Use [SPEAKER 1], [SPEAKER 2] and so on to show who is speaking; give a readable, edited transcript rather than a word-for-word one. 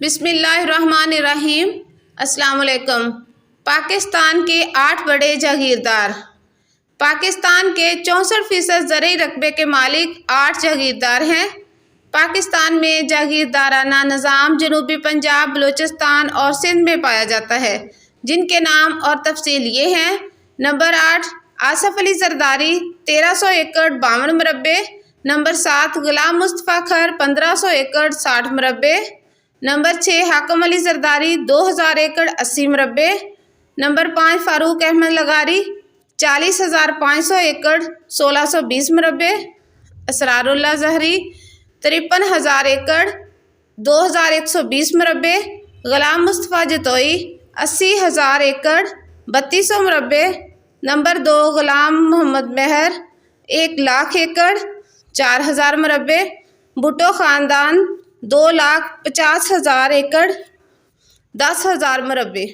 [SPEAKER 1] بسم اللہ الرحمن الرحیم۔ السلام علیکم۔ پاکستان کے 8 بڑے جاگیردار۔ پاکستان کے 64% زرعی رقبے کے مالک 8 جاگیردار ہیں۔ پاکستان میں جاگیردارانہ نظام جنوبی پنجاب، بلوچستان اور سندھ میں پایا جاتا ہے، جن کے نام اور تفصیل یہ ہیں۔ نمبر 8 آصف علی زرداری 1300 ایکڑ 52 مربع۔ نمبر 7 غلام مصطفیٰ کھر 1500 ایکڑ 60 مربع۔ نمبر 6 حاکم علی زرداری 2000 ایکڑ 80 مربع۔ نمبر 5 فاروق احمد لغاری 40,500 ایکڑ 1620 مربع۔ اسرار اللہ زہری 53,000 ایکڑ 2120 مربع۔ غلام مصطفیٰ جتوئی 80,000 ایکڑ 3200 مربع۔ نمبر 2 غلام محمد مہر 1,00,000 ایکڑ 4000 مربع۔ بھٹو خاندان 2,50,000 ایکڑ 10,000 مربع۔